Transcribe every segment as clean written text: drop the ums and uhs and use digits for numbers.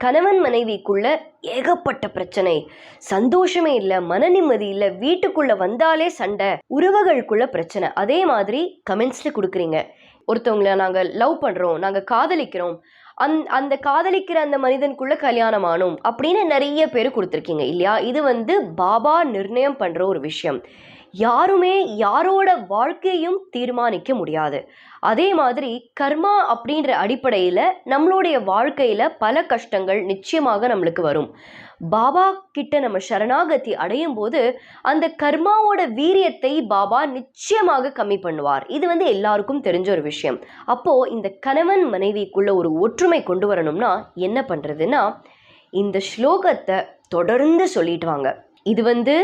கணவன் மனைவிக்குள்ள ஏகப்பட்ட பிரச்சனை, சந்தோஷமே இல்லை, மன நிம்மதி இல்லை, வீட்டுக்குள்ள வந்தாலே சண்டை, உறவுகளுக்குள்ள பிரச்சனை. அதே மாதிரி கமெண்ட்ஸ்ல கொடுக்குறீங்க, ஒருத்தவங்கள நாங்கள் லவ் பண்றோம், நாங்கள் காதலிக்கிறோம், அந்த காதலிக்கிற அந்த மனிதனுக்குள்ள கல்யாணம் ஆனோம் அப்படின்னு நிறைய பேர் கொடுத்துருக்கீங்க இல்லையா? இது பாபா நிர்ணயம் பண்ற ஒரு விஷயம். யாருமே யாரோட வாழ்க்கையும் தீர்மானிக்க முடியாது. அதே மாதிரி கர்மா அப்படின்ற அடிப்படையில் நம்மளுடைய வாழ்க்கையில் பல கஷ்டங்கள் நிச்சயமாக நம்மளுக்கு வரும். பாபா கிட்ட நம்ம சரணாகதி அடையும் போது அந்த கர்மாவோட வீரியத்தை பாபா நிச்சயமாக கம்மி பண்ணுவார். இது எல்லாருக்கும் தெரிஞ்ச ஒரு விஷயம். அப்போ இந்த கணவன் மனைவிக்குள்ள ஒரு ஒற்றுமை கொண்டு வரணும்னா என்ன பண்றதுன்னா, இந்த ஸ்லோகத்தை தொடர்ந்து சொல்லிட்டு வாங்க. இது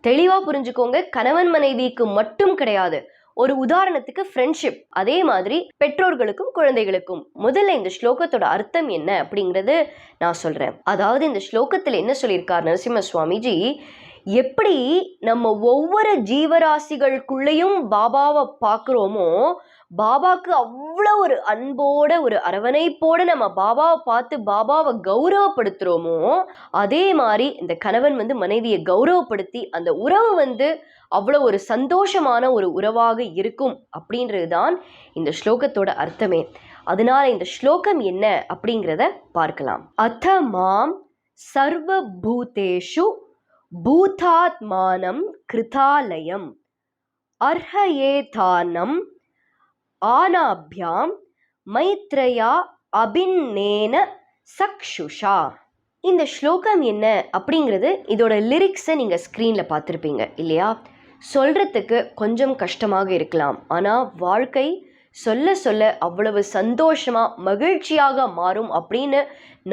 தெளிவாக புரிஞ்சுக்கோங்க, கணவன் மனைவிக்கு மட்டும் கிடையாது. ஒரு உதாரணத்துக்கு ஃப்ரெண்ட்ஷிப், அதே மாதிரி பெற்றோர்களுக்கும் குழந்தைகளுக்கும். முதல்ல இந்த ஸ்லோகத்தோட அர்த்தம் என்ன அப்படிங்கிறது நான் சொல்றேன். அதாவது இந்த ஸ்லோகத்தில் என்ன சொல்லியிருக்கார் நரசிம்ம சுவாமிஜி, எப்படி நம்ம ஒவ்வொரு ஜீவராசிகளுக்குள்ளேயும் பாபாவை பார்க்குறோமோ, பாபாவுக்கு அவ்வளோ ஒரு அன்போட ஒரு அரவணைப்போட நம்ம பாபாவை பார்த்து பாபாவை கௌரவப்படுத்துகிறோமோ, அதே மாதிரி இந்த கணவன் மனைவியை கௌரவப்படுத்தி அந்த உறவு அவ்வளோ ஒரு சந்தோஷமான ஒரு உறவாக இருக்கும் அப்படின்றது தான் இந்த ஸ்லோகத்தோட அர்த்தமே. அதனால இந்த ஸ்லோகம் என்ன அப்படிங்கிறத பார்க்கலாம். அத மாம் சர்வ பூதேஷு பூதாத்மானம் கிருதாலயம் அர்ஹயேதானம் ஆனாபியாம் மைத்ரயா அபின்னேன சக்ஷுஷா. இந்த ஸ்லோகம் என்ன அப்படிங்கிறது, இதோட லிரிக்ஸை நீங்கள் ஸ்க்ரீனில் பார்த்துருப்பீங்க இல்லையா? சொல்கிறதுக்கு கொஞ்சம் கஷ்டமாக இருக்கலாம், ஆனால் வாழ்க்கை சொல்ல சொல்ல அவ்வளவு சந்தோஷமாக மகிழ்ச்சியாக மாறும் அப்படின்னு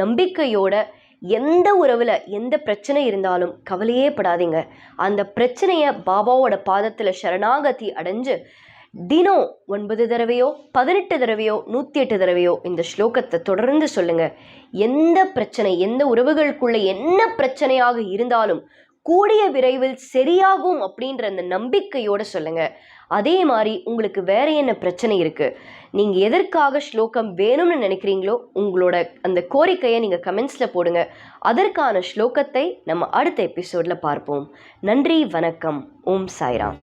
நம்பிக்கையோட எந்த உறவில் எந்த பிரச்சனை இருந்தாலும் கவலையே படாதீங்க. அந்த பிரச்சனையை பாபாவோட பாதத்தில் சரணாகதி அடைஞ்சு தினம் 9 தடவையோ 18 தடவையோ 108 தடவையோ இந்த ஸ்லோகத்தை தொடர்ந்து சொல்லுங்க. எந்த பிரச்சனை, எந்த உறவுகளுக்குள்ள என்ன பிரச்சனையாக இருந்தாலும் கூடிய விரைவில் சரியாகும் அப்படின்ற அந்த நம்பிக்கையோட சொல்லுங்க. அதே மாதிரி உங்களுக்கு வேற என்ன பிரச்சனை இருக்கு, நீங்க எதற்காக ஸ்லோகம் வேணும்னு நினைக்கிறீங்களோ உங்களோட அந்த கோரிக்கையை நீங்க கமெண்ட்ஸ்ல போடுங்க. அதற்கான ஸ்லோகத்தை நம்ம அடுத்த எபிசோட்ல பார்ப்போம். நன்றி, வணக்கம். ஓம் சாய்ராம்.